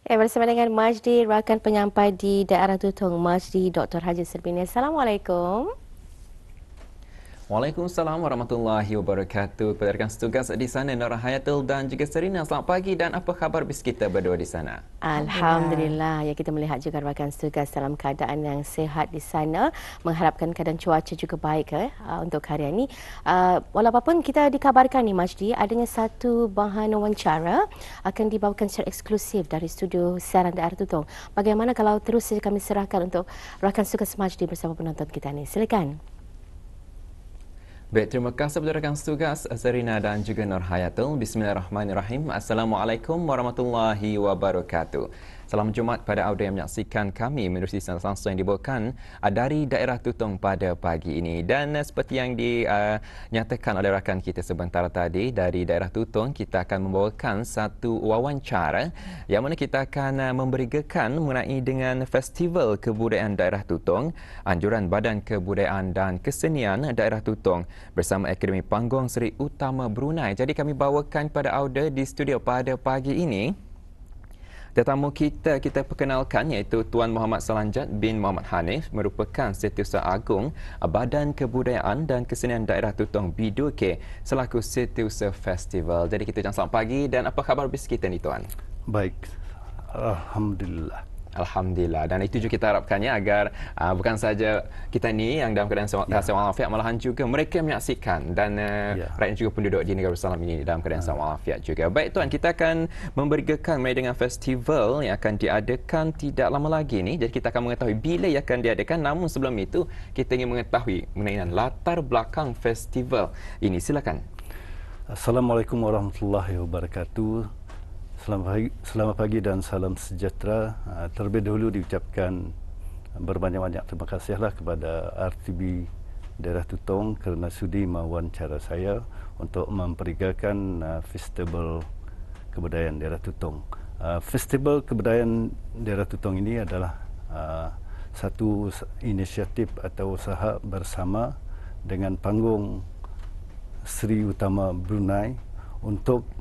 Bersama dengan Majdi, rakan penyampai di daerah Tutong, Majdi Dr. Haji Serbini. Assalamualaikum. Waalaikumsalam warahmatullahi wabarakatuh. Kepada rakan setugas di sana, Nora Hayatul dan juga Serina. Selamat pagi dan apa khabar bis kita berdua di sana? Alhamdulillah. Ya, kita melihat juga rakan setugas dalam keadaan yang sihat di sana. Mengharapkan keadaan cuaca juga baik untuk hari ini. Walaupun kita dikabarkan ni Majdi, adanya satu bahan wawancara akan dibawakan secara eksklusif dari studio siaran daerah Tutong. Bagaimana kalau terus kami serahkan untuk rakan setugas Majdi bersama penonton kita ni. Silakan. Baik, terima kasih kepada rakan setugas Serina dan juga Nur Hayatul. Bismillahirrahmanirrahim. Assalamualaikum warahmatullahi wabarakatuh. Salam Jumaat pada audio yang menyaksikan kami menerusi siaran langsung yang dibawakan dari daerah Tutong pada pagi ini. Dan seperti yang dinyatakan oleh rakan kita sebentar tadi dari daerah Tutong, kita akan membawakan satu wawancara yang mana kita akan memberikan mengenai dengan Festival Kebudayaan Daerah Tutong, Anjuran Badan Kebudayaan dan Kesenian Daerah Tutong bersama Akademi Panggung Seri Utama Brunei. Jadi kami bawakan pada audio di studio pada pagi ini. Tetamu kita perkenalkan iaitu Tuan Muhammad Salanjat bin Muhammad Hanif, merupakan Setiausaha Agung Badan Kebudayaan dan Kesenian Daerah Tutong B2K selaku Setiausaha Festival. Jadi kita ucapkan selamat pagi dan apa khabar bis kita ni Tuan? Baik, Alhamdulillah. Alhamdulillah, dan itu juga kita harapkannya agar bukan saja kita ni yang dalam keadaan sehat walafiat, malahan juga mereka yang menyaksikan dan rakyat juga penduduk di negara bersalam ini dalam keadaan sehat walafiat juga. Baik Tuan, kita akan memberikan mengenai dengan festival yang akan diadakan tidak lama lagi ni. Jadi kita akan mengetahui bila ia akan diadakan, namun sebelum itu kita ingin mengetahui mengenai latar belakang festival ini. Silakan. Assalamualaikum warahmatullahi wabarakatuh. Selamat pagi dan salam sejahtera. Terlebih dahulu diucapkan berbanyak-banyak terima kasihlah kepada RTB Daerah Tutong kerana sudi mewawancara saya untuk memperagakan Festival Kebudayaan Daerah Tutong. Festival Kebudayaan Daerah Tutong ini adalah satu inisiatif atau usaha bersama dengan Panggung Seri Utama Brunei untuk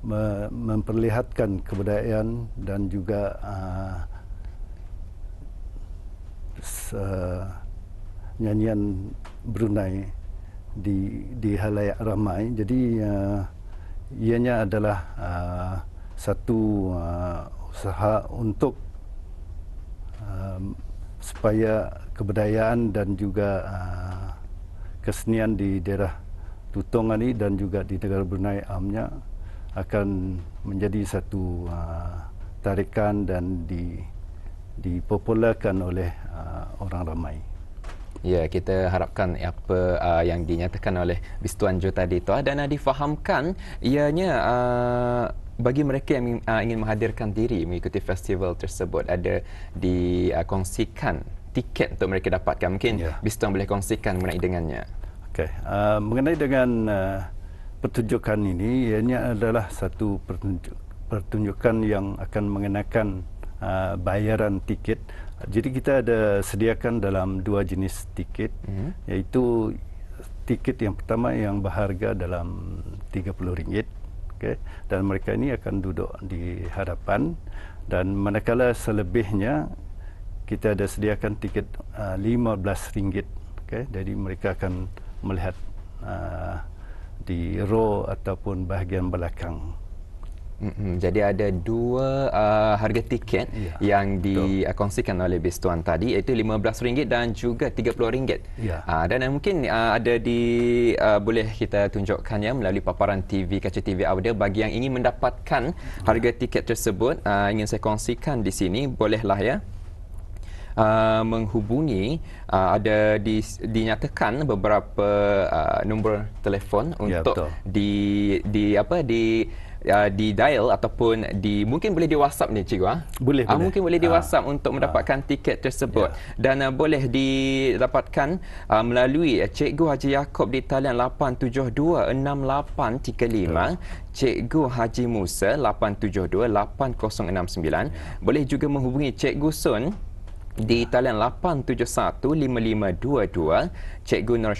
memperlihatkan kebudayaan dan juga nyanyian Brunei di halayak ramai. Jadi ianya adalah satu usaha untuk supaya kebudayaan dan juga kesenian di daerah Tutong ini dan juga di negara Brunei amnya akan menjadi satu tarikan dan dipopularkan oleh orang ramai. Ya, kita harapkan apa yang dinyatakan oleh Bistuan Jo tadi itu dan difahamkan ianya bagi mereka yang ingin menghadirkan diri mengikuti festival tersebut, ada dikongsikan tiket untuk mereka dapatkan. Mungkin Bistuan boleh kongsikan mengenai dengannya. Okey, mengenai dengan pertunjukan ini, ianya adalah satu pertunjukan yang akan mengenakan bayaran tiket. Jadi kita ada sediakan dalam dua jenis tiket, iaitu tiket yang pertama yang berharga dalam RM30, okay? Dan mereka ini akan duduk di hadapan, dan manakala selebihnya kita ada sediakan tiket RM15, okay? Jadi mereka akan melihat di row ataupun bahagian belakang. Jadi ada dua harga tiket yang dikongsikan oleh Bistuan tadi, iaitu RM15 dan juga RM30. Dan mungkin ada boleh kita tunjukkannya melalui paparan TV, kaca TV audio. Bagi yang ingin mendapatkan harga tiket tersebut, ingin saya kongsikan di sini, bolehlah ya menghubungi, ada dinyatakan beberapa nombor telefon untuk di dial ataupun mungkin boleh di WhatsApp ni cikgu. Boleh. Mungkin boleh di WhatsApp untuk mendapatkan tiket tersebut. Dan boleh didapatkan melalui Cikgu Haji Yaakob di talian 8726835, Cikgu Haji Musa 8728069. Boleh juga menghubungi Cikgu Sun di talian 8715522, Cikgu Nur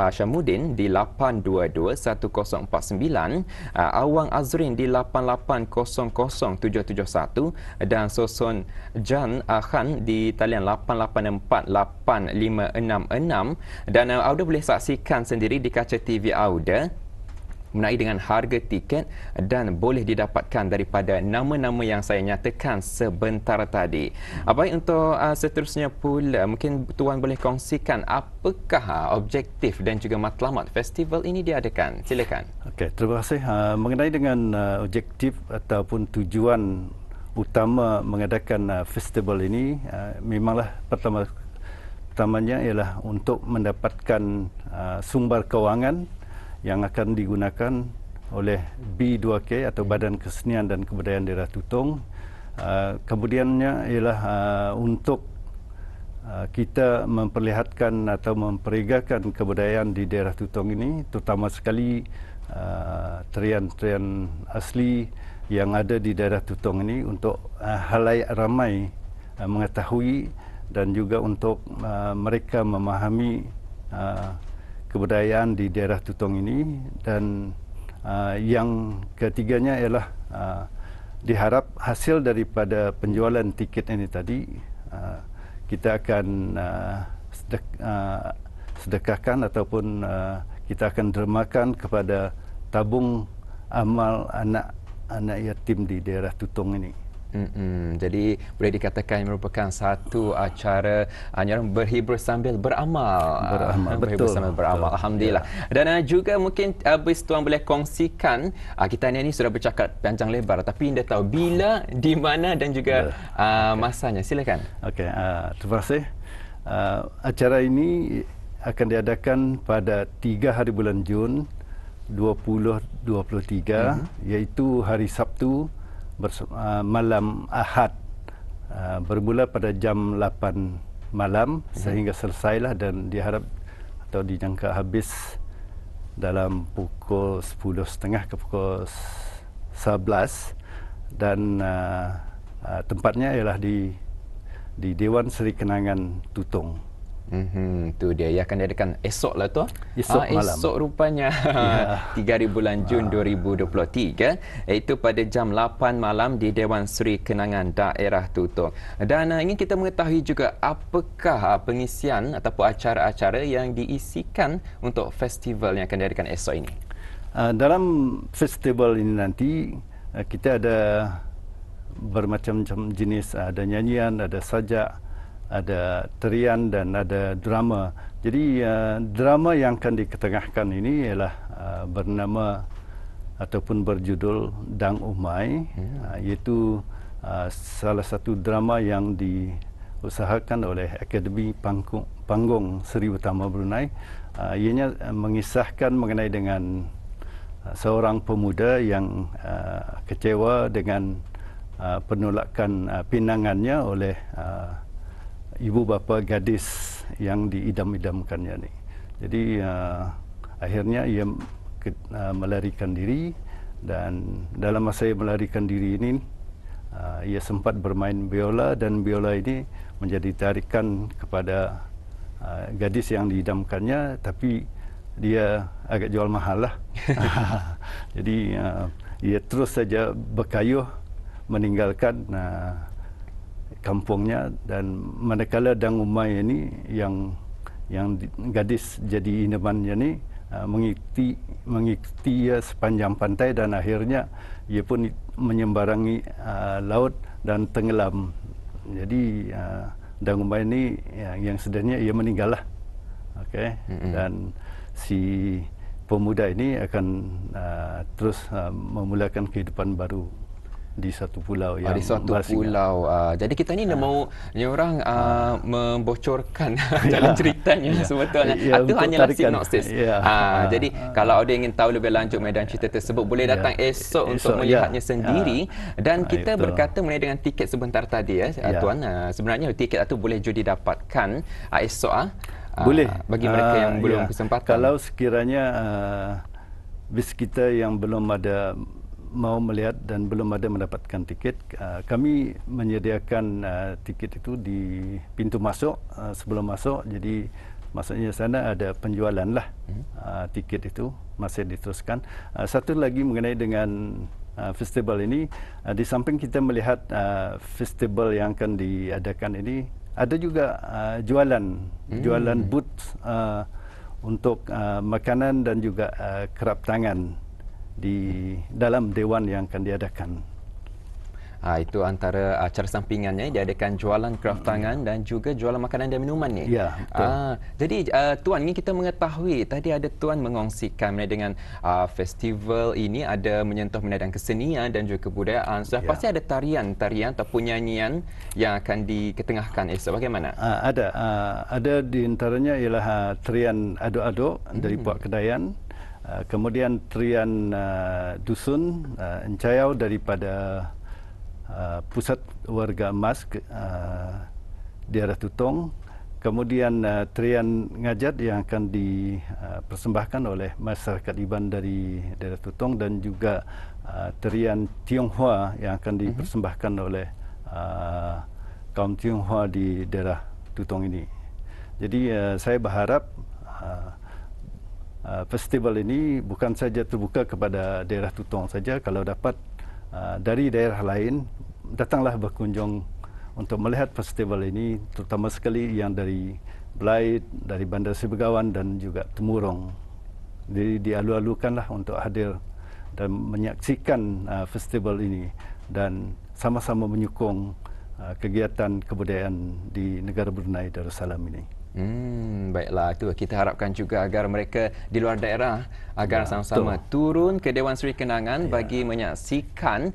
Syamuddin di 8221049, Awang Azrin di 88000771 dan Soson Jan Khan di talian 8848566, dan Auda boleh saksikan sendiri di kaca TV Auda mengenai dengan harga tiket dan boleh didapatkan daripada nama-nama yang saya nyatakan sebentar tadi. Baik, untuk seterusnya pula, mungkin Tuan boleh kongsikan apakah objektif dan juga matlamat festival ini diadakan. Silakan. Okey, terima kasih. Mengenai dengan objektif ataupun tujuan utama mengadakan festival ini, memanglah pertamanya ialah untuk mendapatkan sumber kewangan yang akan digunakan oleh B2K atau Badan Kesenian dan Kebudayaan Daerah Tutong. Kemudiannya ialah untuk kita memperlihatkan atau memperagakan kebudayaan di daerah Tutong ini, terutama sekali tarian-tarian asli yang ada di daerah Tutong ini, untuk halayak ramai mengetahui dan juga untuk mereka memahami kebudayaan di daerah Tutong ini. Dan yang ketiganya ialah diharap hasil daripada penjualan tiket ini tadi kita akan sedekahkan ataupun kita akan dermakan kepada tabung amal anak-anak yatim di daerah Tutong ini. Jadi boleh dikatakan merupakan satu acara berhibur sambil beramal. Berhibur sambil beramal. Alhamdulillah. Ya. Dan juga mungkin habis Tuan boleh kongsikan, kita ni sudah bercakap panjang lebar, tapi anda tahu bila, di mana dan juga masanya. Silakan. Okey, terima kasih. Acara ini akan diadakan pada 3 hari bulan Jun 2023, iaitu hari Sabtu malam Ahad, bermula pada jam 8 malam sehingga selesailah, dan diharap atau dijangka habis dalam pukul 10.30 ke pukul 11, dan tempatnya ialah di Dewan Seri Kenangan Tutong. Tu dia, ia akan diadakan esok lah tu. Esok malam. Esok rupanya 3 hari bulan Jun 2023, iaitu pada jam 8 malam di Dewan Seri Kenangan Daerah Tutong. Dan ingin kita mengetahui juga apakah pengisian ataupun acara-acara yang diisikan untuk festival yang akan diadakan esok ini. Dalam festival ini nanti kita ada bermacam-macam jenis, ada nyanyian, ada sajak, ada tarian dan ada drama. Jadi drama yang akan diketengahkan ini ialah bernama ataupun berjudul Dang Umai, iaitu salah satu drama yang diusahakan oleh Akademi Panggung Seri Utama Brunei. Ianya mengisahkan mengenai dengan seorang pemuda yang kecewa dengan penolakan pinangannya oleh ibu bapa gadis yang diidam-idamkannya ni. Jadi akhirnya ia melarikan diri, dan dalam masa ia melarikan diri ini ia sempat bermain biola, dan biola ini menjadi tarikan kepada gadis yang diidamkannya, tapi dia agak jual mahal lah. Jadi ia terus saja berkayuh meninggalkan kampungnya, dan manakala Dang Umai ini yang gadis jadi idamannya ni mengikuti ia sepanjang pantai, dan akhirnya ia pun menyembarangi laut dan tenggelam. Jadi Dang Umai ini yang sebenarnya ia meninggal lah. Okey. Dan si pemuda ini akan terus memulakan kehidupan baru di satu pulau yang di suatu pulau. Jadi kita ni mau orang membocorkan jalan ceritanya sebetulnya. Itu hanyalah sinopsis. Jadi kalau ada ingin tahu lebih lanjut medan cerita tersebut, boleh datang esok untuk melihatnya sendiri. Dan kita berkata mengenai dengan tiket sebentar tadi Tuan. Sebenarnya tiket itu boleh juga didapatkan esok boleh bagi mereka yang belum kesempatan. Kalau sekiranya bis kita yang belum ada mau melihat dan belum ada mendapatkan tiket, kami menyediakan tiket itu di pintu masuk sebelum masuk. Jadi maksudnya sana ada penjualan lah tiket itu masih diteruskan. Satu lagi mengenai dengan festival ini, di samping kita melihat festival yang akan diadakan ini, ada juga jualan booth untuk makanan dan juga kerap tangan di dalam dewan yang akan diadakan. Itu antara cara sampingannya, diadakan jualan kraft tangan dan juga jualan makanan dan minuman ni. Ya, betul. Jadi Tuan, ingin kita mengetahui, tadi ada Tuan mengongsikan mengenai dengan festival ini ada menyentuh minat dan kesenian dan juga kebudayaan. Sudah pasti ada tarian ataupun nyanyian yang akan diketengahkan esok. Bagaimana? Ada di antaranya ialah tarian aduk-aduk dari Puak Kedayan. Kemudian tarian dusun Encayau daripada Pusat Warga Emas daerah Tutong. Kemudian tarian ngajat yang akan dipersembahkan oleh masyarakat Iban dari daerah Tutong, dan juga tarian Tionghoa yang akan dipersembahkan oleh kaum Tionghoa di daerah Tutong ini. Jadi saya berharap festival ini bukan saja terbuka kepada daerah Tutong saja. Kalau dapat dari daerah lain, datanglah berkunjung untuk melihat festival ini, terutama sekali yang dari Belait, dari Bandar Seri dan juga Temurong. Jadi dialu-alukanlah untuk hadir dan menyaksikan festival ini dan sama-sama menyokong kegiatan kebudayaan di negara Brunei Darussalam ini. Baiklah, itu kita harapkan juga agar mereka di luar daerah agar sama-sama turun ke Dewan Seri Kenangan bagi menyaksikan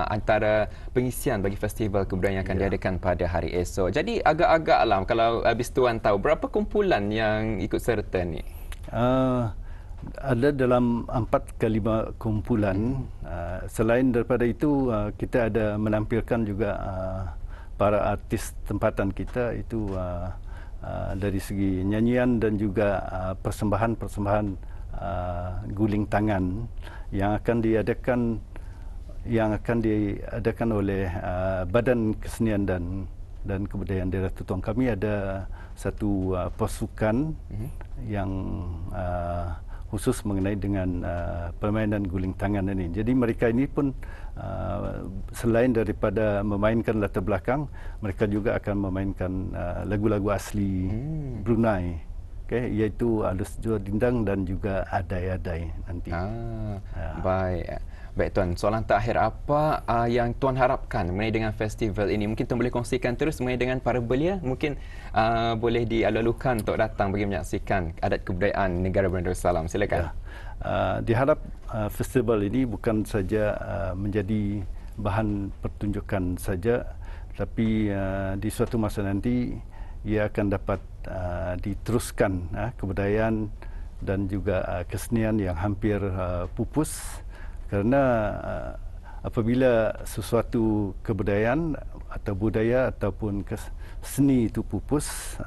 antara pengisian bagi festival kebudayaan yang akan diadakan pada hari esok. Jadi agak-agaklah kalau habis Tuan tahu berapa kumpulan yang ikut serta ni? Ada dalam 4 ke 5 kumpulan. Selain daripada itu, kita ada menampilkan juga para artis tempatan kita itu dari segi nyanyian dan juga persembahan-persembahan guling tangan yang akan diadakan oleh Badan Kesenian dan Kebudayaan Daerah Tutong. Kami ada satu pasukan yang khusus mengenai dengan permainan guling tangan ini. Jadi mereka ini pun selain daripada memainkan latar belakang, mereka juga akan memainkan lagu-lagu asli Brunei, iaitu Alus Jua Dindang dan juga Adai-Adai nanti. Baik Tuan, soalan terakhir, apa yang Tuan harapkan mengenai dengan festival ini? Mungkin Tuan boleh kongsikan terus mengenai dengan para belia, mungkin boleh dialu-alukan untuk datang bagi menyaksikan adat kebudayaan negara Brunei Darussalam. Silakan. Diharap festival ini bukan saja menjadi bahan pertunjukan saja, tapi di suatu masa nanti ia akan dapat diteruskan kebudayaan dan juga kesenian yang hampir pupus. Kerana apabila sesuatu kebudayaan atau budaya ataupun seni itu pupus,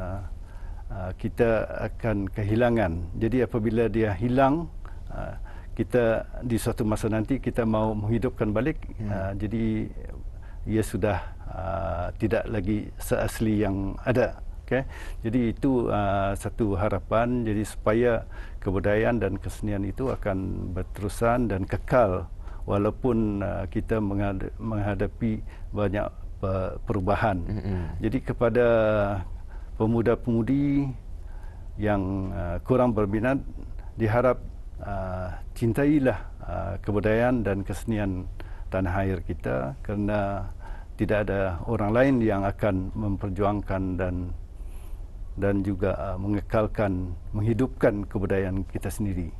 kita akan kehilangan. Jadi apabila dia hilang, kita di suatu masa nanti kita mau menghidupkan balik, jadi ia sudah tidak lagi seasli yang ada. Jadi itu satu harapan, jadi supaya kebudayaan dan kesenian itu akan berterusan dan kekal walaupun kita menghadapi banyak perubahan. Jadi kepada pemuda-pemudi yang kurang berminat, diharap cintailah kebudayaan dan kesenian tanah air kita, kerana tidak ada orang lain yang akan memperjuangkan dan juga mengekalkan, menghidupkan kebudayaan kita sendiri.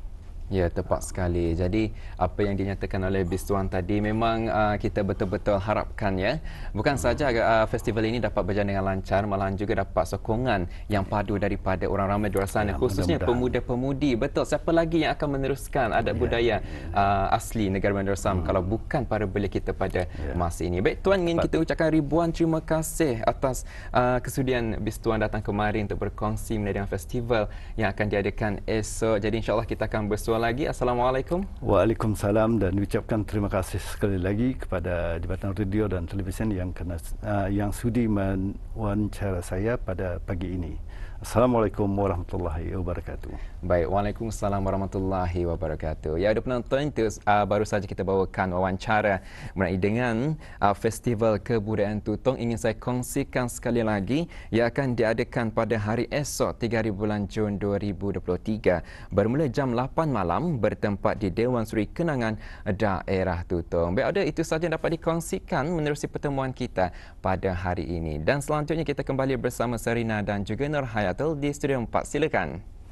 Ya, tepat sekali. Jadi apa yang dinyatakan oleh Bis Tuan tadi memang kita betul-betul harapkan ya. Bukan saja festival ini dapat berjalan dengan lancar, malahan juga dapat sokongan yang padu daripada orang ramai di luar sana, khususnya pemuda-pemudi. Betul, siapa lagi yang akan meneruskan adat budaya asli negara Brunei Darussalam kalau bukan para belia kita pada masa ini. Baik Tuan, ingin kita ucapkan ribuan terima kasih atas kesudian Bis Tuan datang kemari untuk berkongsi mengenai dengan festival yang akan diadakan esok. Jadi insya-Allah kita akan bersuara sesuatu lagi. Assalamualaikum. Waalaikumsalam, dan ucapkan terima kasih sekali lagi kepada Jabatan Radio dan Televisyen yang sudi mewawancara saya pada pagi ini. Assalamualaikum warahmatullahi wabarakatuh. Baik, Waalaikumsalam warahmatullahi wabarakatuh. Ya, ada penonton, itu baru saja kita bawakan wawancara mengenai dengan Festival Kebudayaan Tutong. Ingin saya kongsikan sekali lagi yang akan diadakan pada hari esok 3 bulan Jun 2023 bermula jam 8 malam bertempat di Dewan Suri Kenangan Daerah Tutong. Baik, ada itu saja dapat dikongsikan menerusi pertemuan kita pada hari ini. Dan selanjutnya kita kembali bersama Serina dan juga Nur Hayatul di Studio 4. Silakan.